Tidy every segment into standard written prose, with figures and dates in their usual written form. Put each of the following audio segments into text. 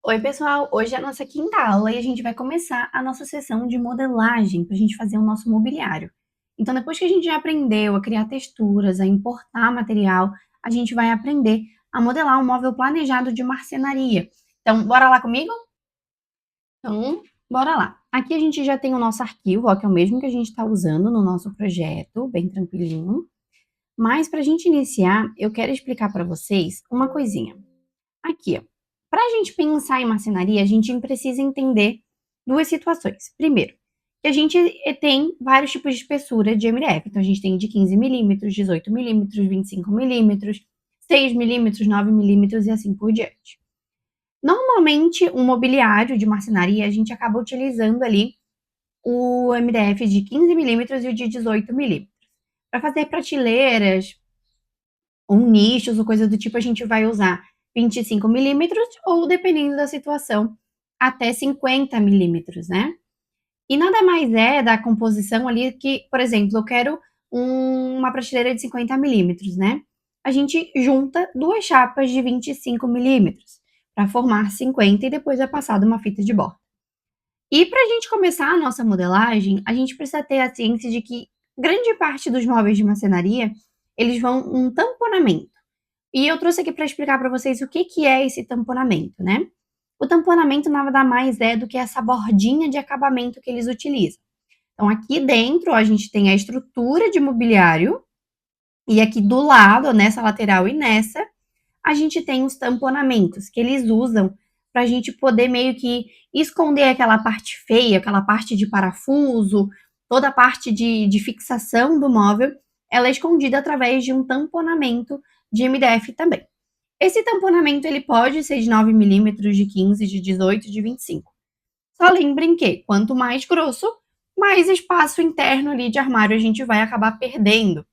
Oi, pessoal! Hoje é a nossa quinta aula e a gente vai começar a nossa sessão de modelagem para a gente fazer o nosso mobiliário. Então, depois que a gente já aprendeu a criar texturas, a importar material, a gente vai aprender a modelar um móvel planejado de marcenaria. Então, bora lá comigo? Então, bora lá. Aqui a gente já tem o nosso arquivo, ó, que é o mesmo que a gente está usando no nosso projeto, bem tranquilinho. Mas para a gente iniciar, eu quero explicar para vocês uma coisinha. Aqui, ó. Para a gente pensar em marcenaria, a gente precisa entender duas situações. Primeiro, que a gente tem vários tipos de espessura de MDF. Então, a gente tem de 15 milímetros, 18 milímetros, 25 milímetros, 6 milímetros, 9 milímetros e assim por diante. Normalmente, um mobiliário de marcenaria, a gente acaba utilizando ali o MDF de 15 milímetros e o de 18 milímetros. Para fazer prateleiras, ou nichos ou coisa do tipo, a gente vai usar 25 milímetros ou, dependendo da situação, até 50 milímetros, né? E nada mais é da composição ali que, por exemplo, eu quero uma prateleira de 50 milímetros, né? A gente junta duas chapas de 25 milímetros para formar 50 e depois é passada uma fita de borda. E para a gente começar a nossa modelagem, a gente precisa ter a ciência de que grande parte dos móveis de marcenaria, eles vão um tamponamento. E eu trouxe aqui para explicar para vocês o que que é esse tamponamento, né? O tamponamento nada mais é do que essa bordinha de acabamento que eles utilizam. Então, aqui dentro, ó, a gente tem a estrutura de mobiliário, e aqui do lado, nessa lateral e nessa, a gente tem os tamponamentos que eles usam para a gente poder meio que esconder aquela parte feia, aquela parte de parafuso, toda a parte de fixação do móvel, ela é escondida através de um tamponamento de MDF também. Esse tamponamento ele pode ser de 9 milímetros, de 15, de 18, de 25. Só lembrem que quanto mais grosso, mais espaço interno ali de armário a gente vai acabar perdendo.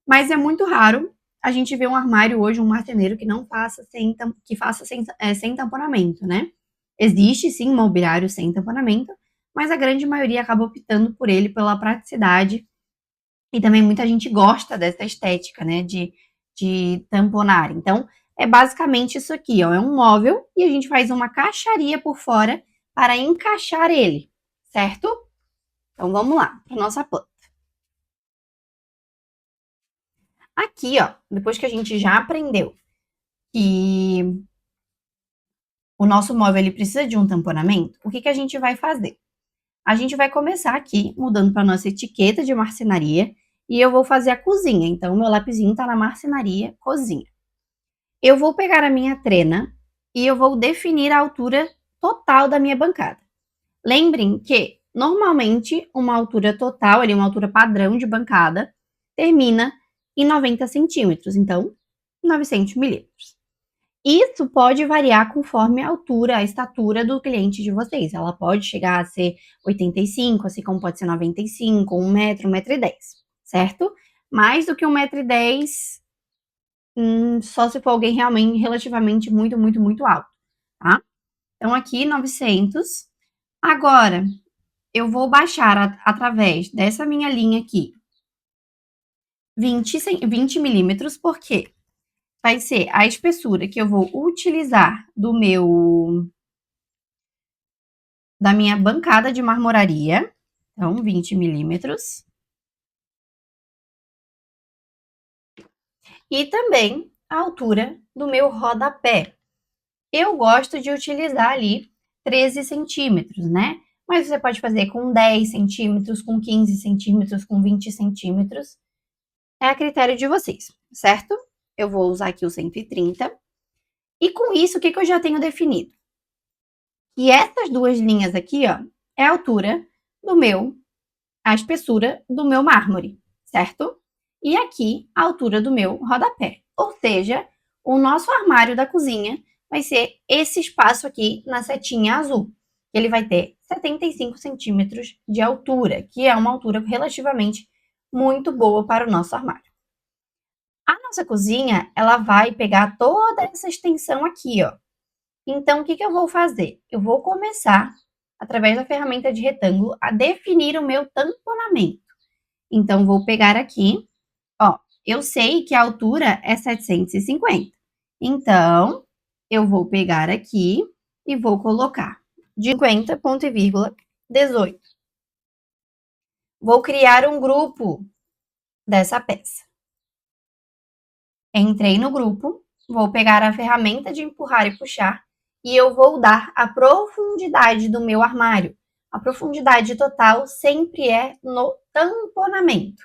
Mas é muito raro a gente ver um armário hoje, um marceneiro que não faça sem tamponamento, né? Existe sim mobiliário sem tamponamento, mas a grande maioria acaba optando por ele pela praticidade e também muita gente gosta dessa estética, né, de tamponar. Então, é basicamente isso aqui, ó, é um móvel e a gente faz uma caixaria por fora para encaixar ele, certo? Então, vamos lá para nossa planta. Aqui, ó, depois que a gente já aprendeu que o nosso móvel ele precisa de um tamponamento, o que que a gente vai fazer? A gente vai começar aqui mudando para nossa etiqueta de marcenaria e eu vou fazer a cozinha. Então, meu lapisinho está na marcenaria cozinha. Eu vou pegar a minha trena e eu vou definir a altura total da minha bancada. Lembrem que, normalmente, uma altura total, ali, uma altura padrão de bancada, termina em 90 centímetros, então 900 milímetros. Isso pode variar conforme a altura, a estatura do cliente de vocês. Ela pode chegar a ser 85, assim como pode ser 95, 1 metro, 1,10 m, certo? Mais do que 1,10 m, só se for alguém realmente relativamente muito, muito, muito alto, tá? Então, aqui 900. Agora, eu vou baixar através dessa minha linha aqui 20 milímetros, porque vai ser a espessura que eu vou utilizar da minha bancada de marmoraria. Então, 20 milímetros. E também a altura do meu rodapé. Eu gosto de utilizar ali 13 centímetros, né? Mas você pode fazer com 10 centímetros, com 15 centímetros, com 20 centímetros. É a critério de vocês, certo? Eu vou usar aqui o 130. E com isso, o que eu já tenho definido? Que essas duas linhas aqui, ó, é a altura a espessura do meu mármore, certo? E aqui, a altura do meu rodapé. Ou seja, o nosso armário da cozinha vai ser esse espaço aqui na setinha azul. Ele vai ter 75 centímetros de altura, que é uma altura relativamente muito boa para o nosso armário. A nossa cozinha, ela vai pegar toda essa extensão aqui, ó. Então, o que eu vou fazer? Eu vou começar, através da ferramenta de retângulo, a definir o meu tamponamento. Então, vou pegar aqui, ó, eu sei que a altura é 750. Então, eu vou pegar aqui e vou colocar de 50, ponto e vírgula, 18. Vou criar um grupo dessa peça. Entrei no grupo, vou pegar a ferramenta de empurrar e puxar e eu vou dar a profundidade do meu armário. A profundidade total sempre é no tamponamento.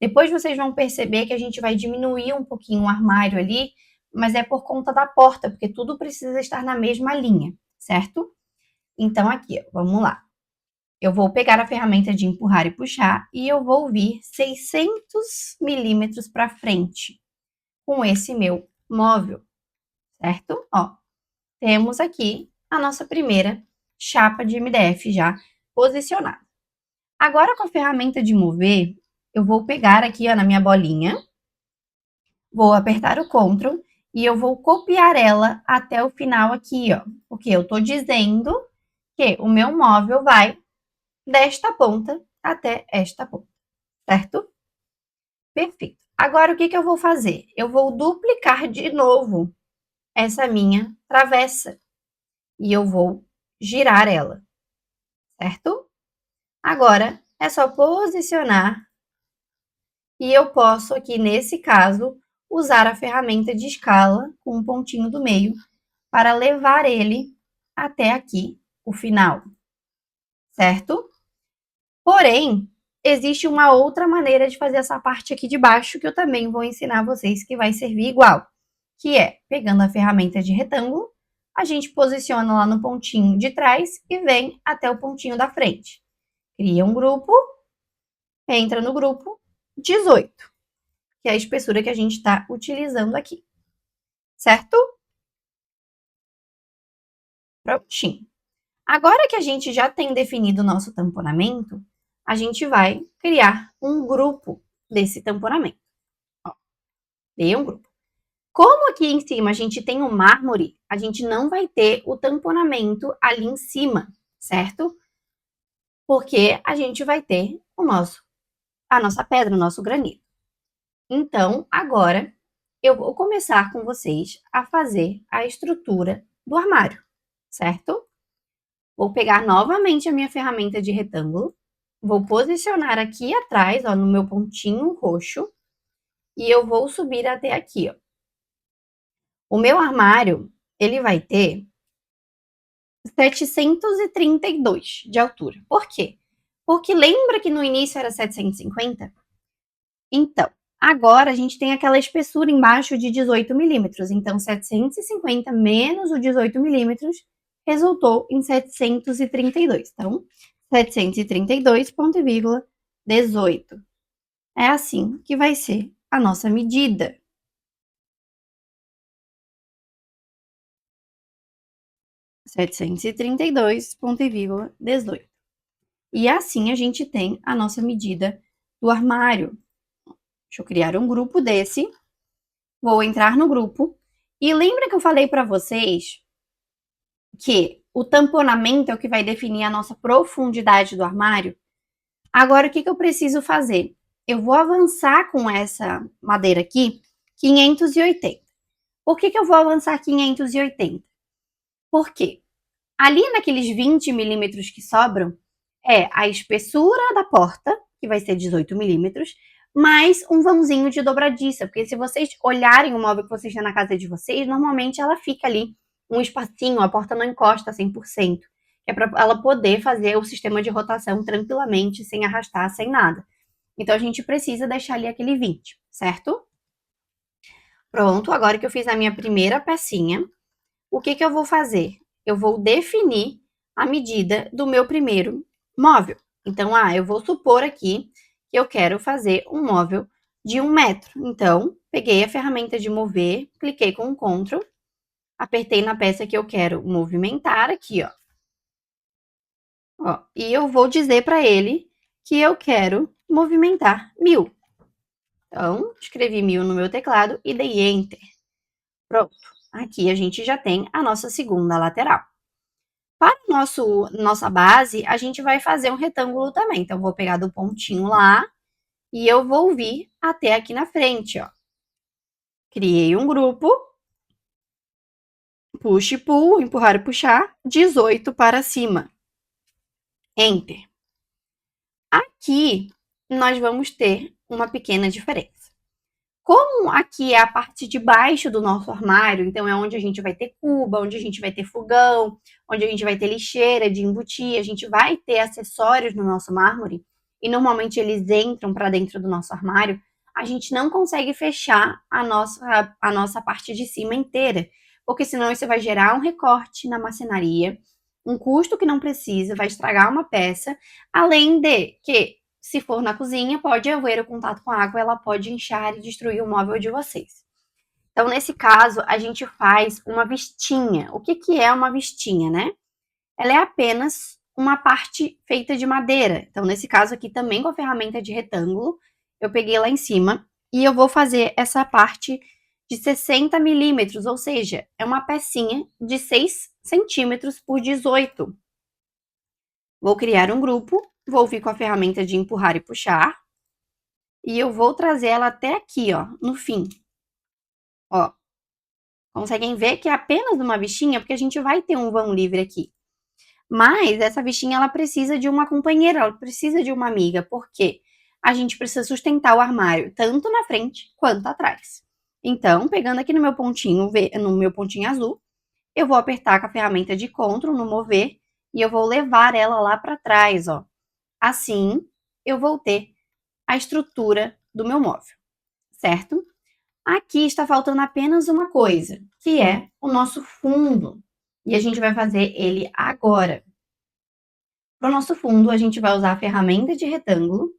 Depois vocês vão perceber que a gente vai diminuir um pouquinho o armário ali, mas é por conta da porta, porque tudo precisa estar na mesma linha, certo? Então aqui, vamos lá. Eu vou pegar a ferramenta de empurrar e puxar e eu vou vir 600 milímetros para frente com esse meu móvel, certo? Ó, temos aqui a nossa primeira chapa de MDF já posicionada. Agora, com a ferramenta de mover, eu vou pegar aqui, ó, na minha bolinha, vou apertar o Ctrl e eu vou copiar ela até o final aqui, ó, porque eu tô dizendo que o meu móvel vai desta ponta até esta ponta, certo? Perfeito. Agora, o que eu vou fazer? Eu vou duplicar de novo essa minha travessa e eu vou girar ela, certo? Agora, é só posicionar e eu posso aqui, nesse caso, usar a ferramenta de escala com um pontinho do meio para levar ele até aqui, o final, certo? Porém, existe uma outra maneira de fazer essa parte aqui de baixo que eu também vou ensinar vocês que vai servir igual, que é pegando a ferramenta de retângulo, a gente posiciona lá no pontinho de trás e vem até o pontinho da frente. Cria um grupo, entra no grupo 18, que é a espessura que a gente está utilizando aqui, certo? Prontinho. Agora que a gente já tem definido o nosso tamponamento, a gente vai criar um grupo desse tamponamento. Ó, criei um grupo. Como aqui em cima a gente tem o mármore, a gente não vai ter o tamponamento ali em cima, certo? Porque a gente vai ter a nossa pedra, o nosso granito. Então, agora eu vou começar com vocês a fazer a estrutura do armário, certo? Vou pegar novamente a minha ferramenta de retângulo, vou posicionar aqui atrás, ó, no meu pontinho roxo, e eu vou subir até aqui, ó. O meu armário, ele vai ter 732 de altura. Por quê? Porque lembra que no início era 750? Então, agora a gente tem aquela espessura embaixo de 18 milímetros. Então, 750 menos o 18 milímetros resultou em 732. Então, 732, ponto e vírgula, 18. É assim que vai ser a nossa medida. Setecentos e trinta e dois, ponto e vírgula, 18. E assim a gente tem a nossa medida do armário. Deixa eu criar um grupo desse. Vou entrar no grupo. E lembra que eu falei para vocês que o tamponamento é o que vai definir a nossa profundidade do armário? Agora, o que eu preciso fazer? Eu vou avançar com essa madeira aqui 580. Por que eu vou avançar 580? Porque ali naqueles 20 milímetros que sobram, é a espessura da porta, que vai ser 18 milímetros, mais um vãozinho de dobradiça, porque se vocês olharem o móvel que vocês têm na casa de vocês, normalmente ela fica ali um espacinho, a porta não encosta 100%, que é para ela poder fazer o sistema de rotação tranquilamente, sem arrastar, sem nada. Então a gente precisa deixar ali aquele 20, certo? Pronto, agora que eu fiz a minha primeira pecinha, o que eu vou fazer? Eu vou definir a medida do meu primeiro móvel. Então, eu vou supor aqui que eu quero fazer um móvel de 1 metro. Então, peguei a ferramenta de mover, cliquei com o Ctrl, apertei na peça que eu quero movimentar aqui, ó. E eu vou dizer para ele que eu quero movimentar 1000. Então, escrevi 1000 no meu teclado e dei Enter. Pronto. Aqui a gente já tem a nossa segunda lateral. Para nossa base, a gente vai fazer um retângulo também. Então, vou pegar do pontinho lá e eu vou vir até aqui na frente, ó. Criei um grupo, push e pull, empurrar e puxar, 18 para cima. Enter. Aqui, nós vamos ter uma pequena diferença. Como aqui é a parte de baixo do nosso armário, então é onde a gente vai ter cuba, onde a gente vai ter fogão, onde a gente vai ter lixeira de embutir, a gente vai ter acessórios no nosso mármore, e normalmente eles entram para dentro do nosso armário, a gente não consegue fechar a nossa parte de cima inteira, porque senão isso vai gerar um recorte na marcenaria, um custo que não precisa, vai estragar uma peça, além de que, se for na cozinha, pode haver o contato com a água, ela pode inchar e destruir o móvel de vocês. Então, nesse caso, a gente faz uma vistinha. O que, que é uma vistinha, né? Ela é apenas uma parte feita de madeira. Então, nesse caso aqui, também com a ferramenta de retângulo, eu peguei lá em cima e eu vou fazer essa parte de 60 milímetros, ou seja, é uma pecinha de 6 centímetros por 18. Vou criar um grupo, vou vir com a ferramenta de empurrar e puxar, e eu vou trazer ela até aqui, ó, no fim. Ó, conseguem ver que é apenas uma bichinha, porque a gente vai ter um vão livre aqui. Mas essa bichinha, ela precisa de uma companheira, ela precisa de uma amiga, porque a gente precisa sustentar o armário, tanto na frente quanto atrás. Então, pegando aqui no meu pontinho azul, eu vou apertar com a ferramenta de Ctrl no mover, e eu vou levar ela lá para trás, ó. Assim, eu vou ter a estrutura do meu móvel, certo? Aqui está faltando apenas uma coisa, que é o nosso fundo. E a gente vai fazer ele agora. Para o nosso fundo, a gente vai usar a ferramenta de retângulo,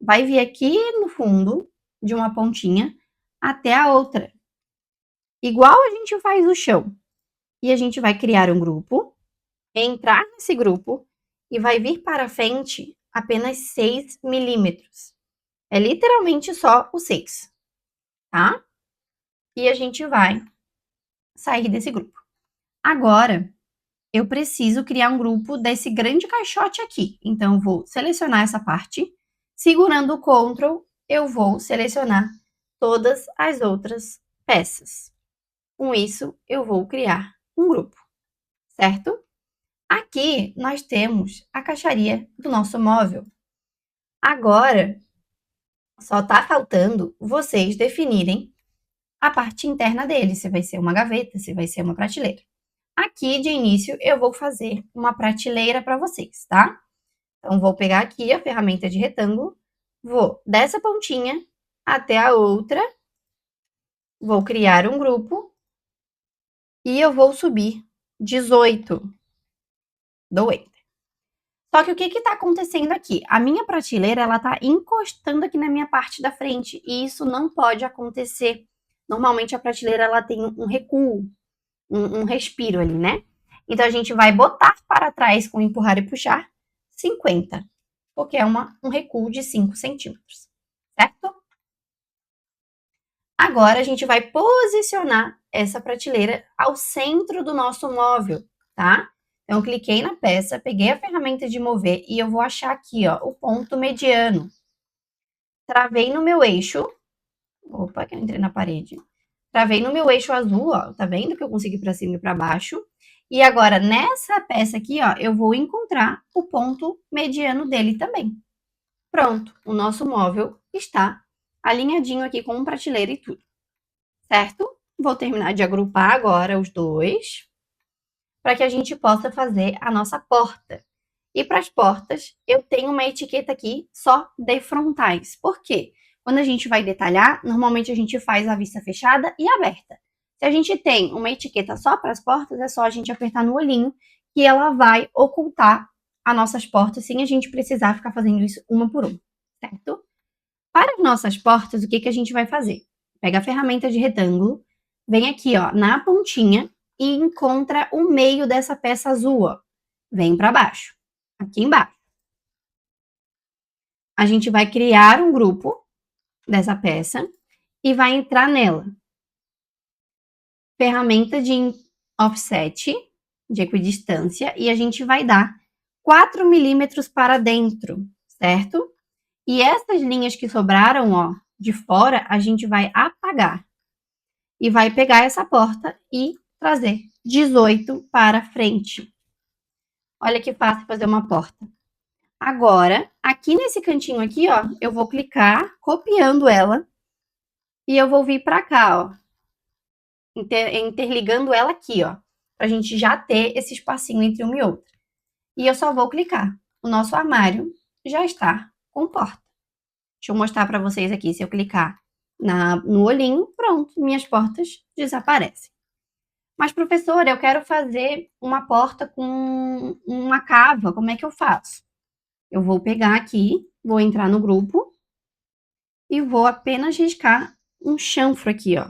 vai vir aqui no fundo, de uma pontinha, até a outra. Igual a gente faz o chão. E a gente vai criar um grupo, entrar nesse grupo e vai vir para frente apenas 6 milímetros. É literalmente só o 6, tá? E a gente vai sair desse grupo. Agora, eu preciso criar um grupo desse grande caixote aqui. Então, eu vou selecionar essa parte. Segurando o Ctrl, eu vou selecionar todas as outras peças. Com isso, eu vou criar um grupo, certo? Aqui, nós temos a caixaria do nosso móvel. Agora, só está faltando vocês definirem a parte interna dele, se vai ser uma gaveta, se vai ser uma prateleira. Aqui, de início, eu vou fazer uma prateleira para vocês, tá? Então, vou pegar aqui a ferramenta de retângulo, vou dessa pontinha até a outra, vou criar um grupo e eu vou subir 18. Dou Enter. Só que o que está acontecendo aqui? A minha prateleira, ela está encostando aqui na minha parte da frente e isso não pode acontecer. Normalmente, a prateleira, ela tem um recuo, um respiro ali, né? Então, a gente vai botar para trás com empurrar e puxar 50, porque é um recuo de 5 centímetros, certo? Agora, a gente vai posicionar essa prateleira ao centro do nosso móvel, tá? Então, eu cliquei na peça, peguei a ferramenta de mover e eu vou achar aqui, ó, o ponto mediano. Travei no meu eixo. Opa, que eu entrei na parede. Travei no meu eixo azul, ó. Tá vendo que eu consegui para cima e para baixo? E agora, nessa peça aqui, ó, eu vou encontrar o ponto mediano dele também. Pronto, o nosso móvel está alinhadinho aqui com prateleira e tudo, certo? Vou terminar de agrupar agora os dois, para que a gente possa fazer a nossa porta. E para as portas, eu tenho uma etiqueta aqui só de frontais. Por quê? Quando a gente vai detalhar, normalmente a gente faz a vista fechada e aberta. Se a gente tem uma etiqueta só para as portas, é só a gente apertar no olhinho que ela vai ocultar as nossas portas sem a gente precisar ficar fazendo isso uma por uma, certo? Para as nossas portas, o que, que a gente vai fazer? Pega a ferramenta de retângulo, vem aqui, ó, na pontinha e encontra o meio dessa peça azul, ó. Vem para baixo, aqui embaixo. A gente vai criar um grupo dessa peça e vai entrar nela. Ferramenta de offset, de equidistância, e a gente vai dar 4 milímetros para dentro, certo? E essas linhas que sobraram, ó, de fora, a gente vai apagar. E vai pegar essa porta e trazer 18 para frente. Olha que fácil fazer uma porta. Agora, aqui nesse cantinho aqui, ó, eu vou clicar, copiando ela, e eu vou vir para cá, ó, interligando ela aqui, ó, pra gente já ter esse espacinho entre uma e outra. E eu só vou clicar. O nosso armário já está com porta. Deixa eu mostrar para vocês aqui. Se eu clicar no olhinho, pronto, minhas portas desaparecem. Mas, professora, eu quero fazer uma porta com uma cava. Como é que eu faço? Eu vou pegar aqui, vou entrar no grupo e vou apenas riscar um chanfro aqui, ó.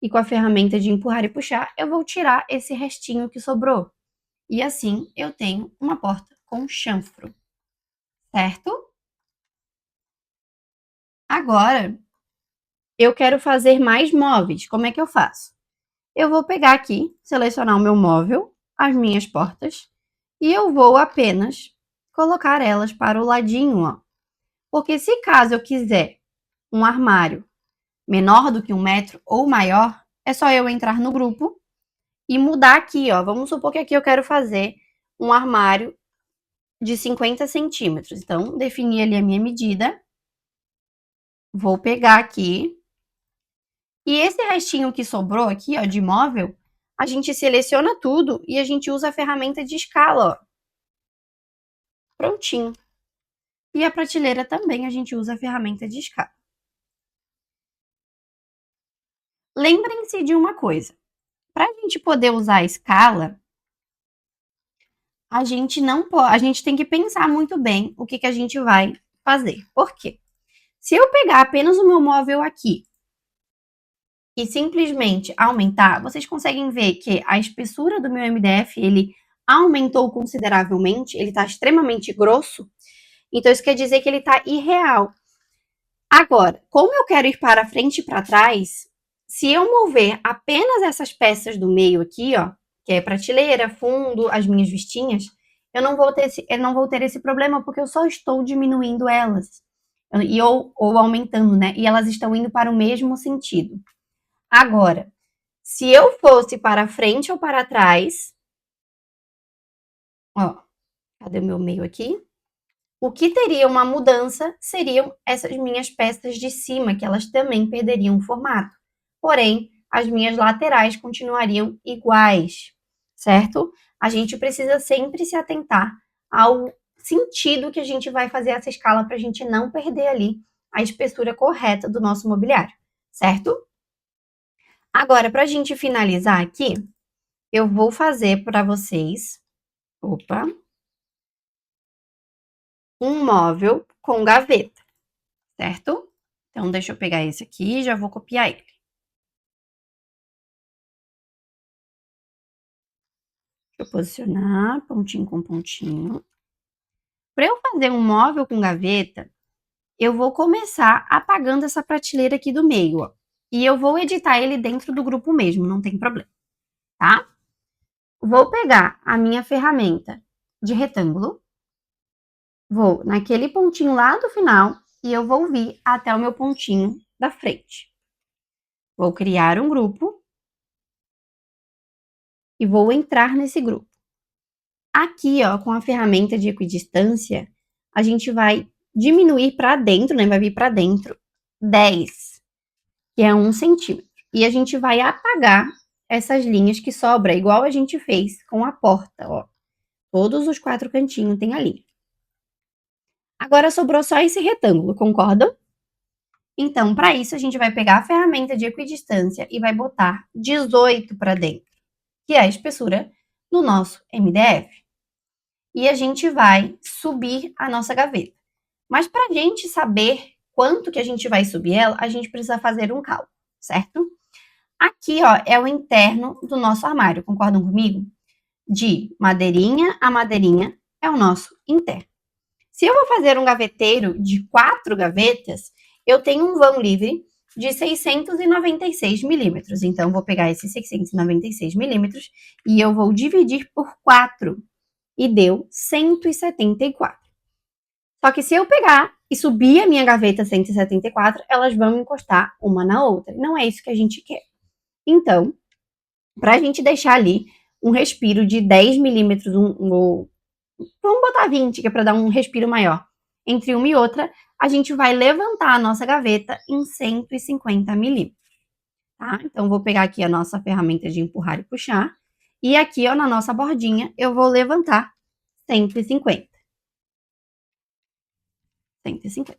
E com a ferramenta de empurrar e puxar, eu vou tirar esse restinho que sobrou. E assim eu tenho uma porta com chanfro, certo? Agora, eu quero fazer mais móveis. Como é que eu faço? Eu vou pegar aqui, selecionar o meu móvel, as minhas portas, e eu vou apenas colocar elas para o ladinho, ó. Porque se caso eu quiser um armário menor do que 1 metro ou maior, é só eu entrar no grupo e mudar aqui, ó. Vamos supor que aqui eu quero fazer um armário de 50 centímetros. Então, definir ali a minha medida. Vou pegar aqui. E esse restinho que sobrou aqui, ó, de móvel, a gente seleciona tudo e a gente usa a ferramenta de escala, ó. Prontinho. E a prateleira também a gente usa a ferramenta de escala. Lembrem-se de uma coisa. Para a gente poder usar a escala, a gente tem que pensar muito bem o que a gente vai fazer. Por quê? Se eu pegar apenas o meu móvel aqui e simplesmente aumentar, vocês conseguem ver que a espessura do meu MDF, ele aumentou consideravelmente, ele está extremamente grosso, então isso quer dizer que ele está irreal. Agora, como eu quero ir para frente e para trás, se eu mover apenas essas peças do meio aqui, ó, que é prateleira, fundo, as minhas vistinhas, eu não vou ter esse problema porque eu só estou diminuindo elas. Ou aumentando, né? E elas estão indo para o mesmo sentido. Agora, se eu fosse para frente ou para trás, ó, cadê o meu meio aqui? O que teria uma mudança seriam essas minhas peças de cima, que elas também perderiam o formato. Porém, as minhas laterais continuariam iguais, certo? A gente precisa sempre se atentar ao sentido que a gente vai fazer essa escala para a gente não perder ali a espessura correta do nosso mobiliário, certo? Agora, para a gente finalizar aqui, eu vou fazer para vocês, um móvel com gaveta, certo? Então, deixa eu pegar esse aqui e já vou copiar ele. Deixa eu posicionar pontinho com pontinho. Para eu fazer um móvel com gaveta, eu vou começar apagando essa prateleira aqui do meio, ó. E eu vou editar ele dentro do grupo mesmo, não tem problema, tá? Vou pegar a minha ferramenta de retângulo, vou naquele pontinho lá do final e eu vou vir até o meu pontinho da frente. Vou criar um grupo e vou entrar nesse grupo. Aqui, ó, com a ferramenta de equidistância, a gente vai diminuir para dentro, né? Vai vir para dentro 10, que é 1 centímetro. E a gente vai apagar essas linhas que sobram, igual a gente fez com a porta, ó. Todos os 4 cantinhos tem a linha. Agora sobrou só esse retângulo, concordam? Então, para isso, a gente vai pegar a ferramenta de equidistância e vai botar 18 para dentro, que é a espessura do nosso MDF. E a gente vai subir a nossa gaveta. Mas para a gente saber quanto que a gente vai subir ela, a gente precisa fazer um cálculo, certo? Aqui, ó, é o interno do nosso armário, concordam comigo? De madeirinha a madeirinha é o nosso interno. Se eu vou fazer um gaveteiro de 4 gavetas, eu tenho um vão livre de 696 milímetros. Então, vou pegar esses 696 milímetros e eu vou dividir por 4 e deu 174. Só que se eu pegar e subir a minha gaveta 174, elas vão encostar uma na outra. Não é isso que a gente quer. Então, para a gente deixar ali um respiro de 10 milímetros, vamos botar 20, que é para dar um respiro maior. Entre uma e outra, a gente vai levantar a nossa gaveta em 150 milímetros. Tá? Então, vou pegar aqui a nossa ferramenta de empurrar e puxar. E aqui, ó, na nossa bordinha, eu vou levantar 150. 150.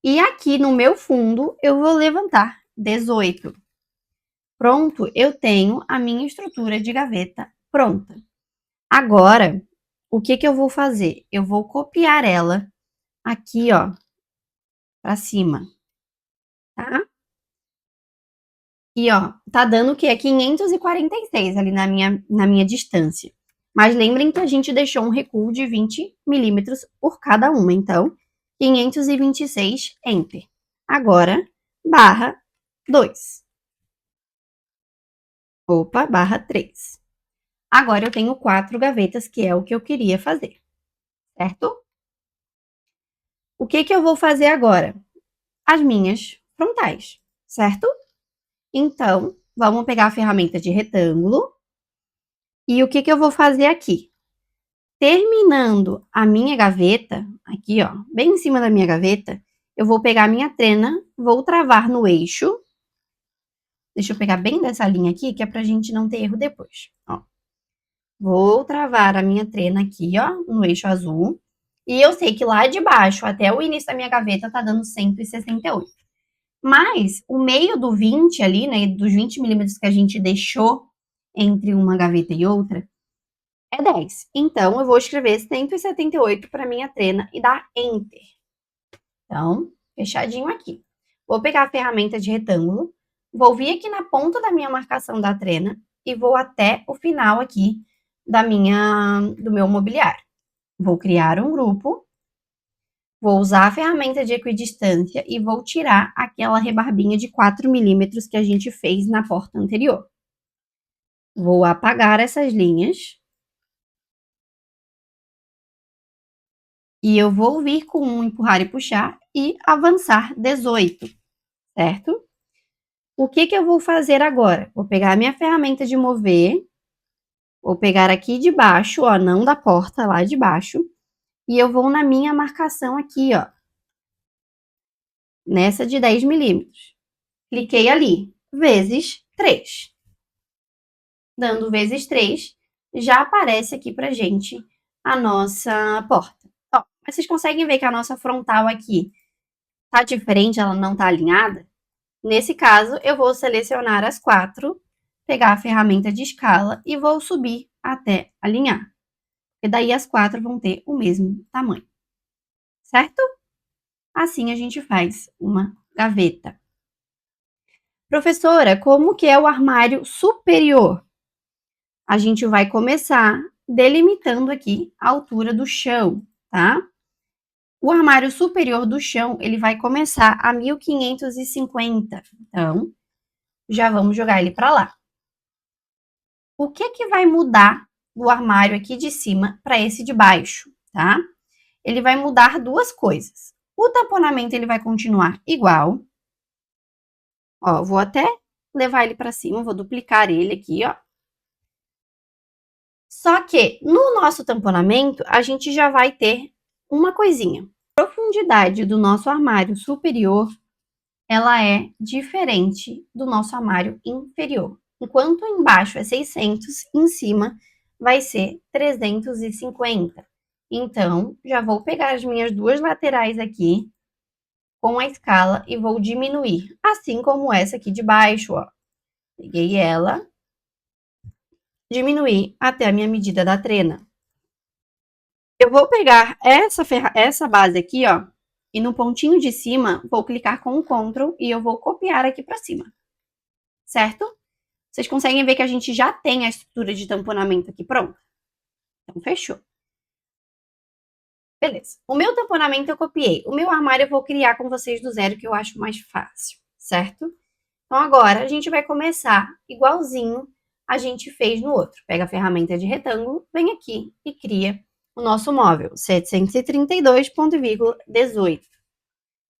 E aqui no meu fundo, eu vou levantar 18. Pronto, eu tenho a minha estrutura de gaveta pronta. Agora, o que eu vou fazer? Eu vou copiar ela aqui, ó, para cima, tá? E, ó, tá dando o quê? 546 ali na minha distância. Mas lembrem que a gente deixou um recuo de 20 milímetros por cada uma. Então, 526, Enter. Agora, barra 2. Opa, barra 3. Agora eu tenho 4 gavetas, que é o que eu queria fazer, certo? O que eu vou fazer agora? As minhas frontais, certo? Então, vamos pegar a ferramenta de retângulo. E o que eu vou fazer aqui? Terminando a minha gaveta, aqui ó, bem em cima da minha gaveta, eu vou pegar a minha trena, vou travar no eixo. Deixa eu pegar bem dessa linha aqui, que é pra gente não ter erro depois, ó. Vou travar a minha trena aqui, ó, no eixo azul. E eu sei que lá de baixo, até o início da minha gaveta, tá dando 168. Mas o meio do 20 ali, né, dos 20 milímetros que a gente deixou entre uma gaveta e outra, é 10. Então, eu vou escrever 178 para minha trena e dar Enter. Então, fechadinho aqui. Vou pegar a ferramenta de retângulo, vou vir aqui na ponta da minha marcação da trena e vou até o final aqui do meu mobiliário. Vou criar um grupo, vou usar a ferramenta de equidistância e vou tirar aquela rebarbinha de 4 milímetros que a gente fez na porta anterior. Vou apagar essas linhas. E eu vou vir com um empurrar e puxar e avançar 18, certo? O que eu vou fazer agora? Vou pegar a minha ferramenta de mover, vou pegar aqui de baixo, ó, não da porta, lá de baixo, e eu vou na minha marcação aqui, ó, nessa de 10 milímetros. Cliquei ali, vezes 3. Dando vezes 3, já aparece aqui pra gente a nossa porta. Ó, mas vocês conseguem ver que a nossa frontal aqui tá diferente, ela não tá alinhada? Nesse caso, eu vou selecionar as 4, pegar a ferramenta de escala e vou subir até alinhar. E daí as 4 vão ter o mesmo tamanho, certo? Assim a gente faz uma gaveta. Professora, como que é o armário superior? A gente vai começar delimitando aqui a altura do chão, tá? O armário superior do chão, ele vai começar a 1550. Então, já vamos jogar ele para lá. O que vai mudar do armário aqui de cima para esse de baixo, tá? Ele vai mudar duas coisas. O tamponamento ele vai continuar igual. Ó, vou até levar ele para cima, vou duplicar ele aqui, ó. Só que no nosso tamponamento, a gente já vai ter uma coisinha. A profundidade do nosso armário superior, ela é diferente do nosso armário inferior. Enquanto embaixo é 600, em cima vai ser 350. Então, já vou pegar as minhas duas laterais aqui com a escala e vou diminuir, assim como essa aqui de baixo, ó. Peguei ela, diminuí até a minha medida da trena. Eu vou pegar essa base aqui, ó, e no pontinho de cima, vou clicar com o Ctrl e eu vou copiar aqui para cima, certo? Vocês conseguem ver que a gente já tem a estrutura de tamponamento aqui pronta? Então, fechou. Beleza. O meu tamponamento eu copiei. O meu armário eu vou criar com vocês do zero, que eu acho mais fácil, certo? Então, agora, a gente vai começar igualzinho a gente fez no outro. Pega a ferramenta de retângulo, vem aqui e cria o nosso móvel, 732,18.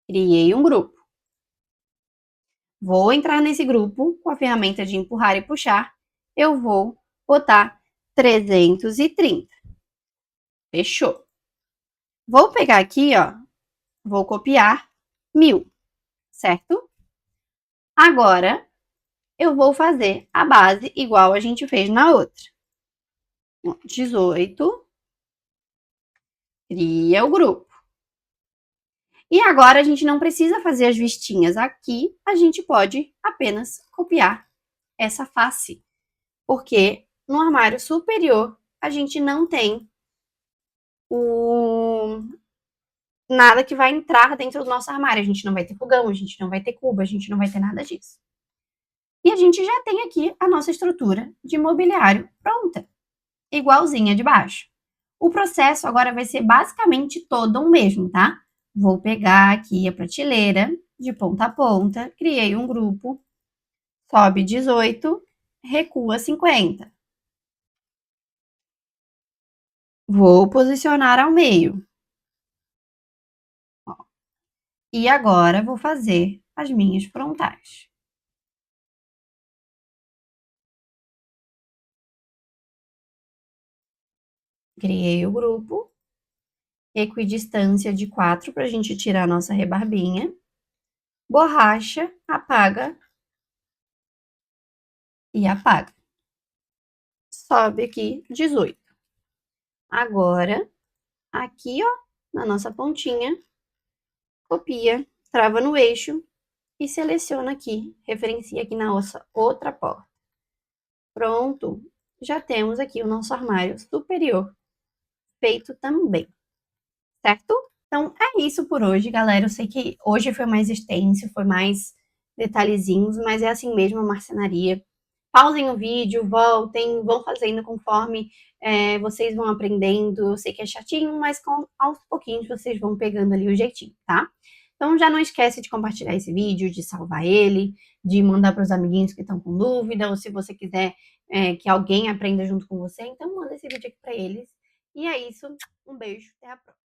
Criei um grupo. Vou entrar nesse grupo com a ferramenta de empurrar e puxar eu vou botar 330. Fechou. Vou pegar aqui, ó, vou copiar 1000, certo? Agora, eu vou fazer a base igual a gente fez na outra. 18, cria o grupo. E agora a gente não precisa fazer as vistinhas aqui, a gente pode apenas copiar essa face, porque no armário superior a gente não tem nada que vai entrar dentro do nosso armário. A gente não vai ter fogão, a gente não vai ter cubo, a gente não vai ter nada disso. E a gente já tem aqui a nossa estrutura de mobiliário pronta, igualzinha de baixo. O processo agora vai ser basicamente todo o mesmo, tá? Vou pegar aqui a prateleira de ponta a ponta, criei um grupo, sobe 18, recua 50. Vou posicionar ao meio. E agora vou fazer as minhas frontais. Criei o grupo, equidistância de 4 para a gente tirar a nossa rebarbinha, borracha, apaga e apaga. Sobe aqui 18. Agora, aqui, ó, na nossa pontinha, copia, trava no eixo e seleciona aqui, referencia aqui na nossa outra porta. Pronto, já temos aqui o nosso armário superior feito também, certo? Então é isso por hoje, galera. Eu sei que hoje foi mais extenso, foi mais detalhezinhos, mas é assim mesmo a marcenaria. Pausem o vídeo, voltem, vão fazendo conforme vocês vão aprendendo. Eu sei que é chatinho, mas aos pouquinhos vocês vão pegando ali o jeitinho, tá? Então já não esquece de compartilhar esse vídeo, de salvar ele, de mandar para os amiguinhos que estão com dúvida, ou se você quiser que alguém aprenda junto com você, então manda esse vídeo aqui para eles. E é isso, um beijo, até a próxima.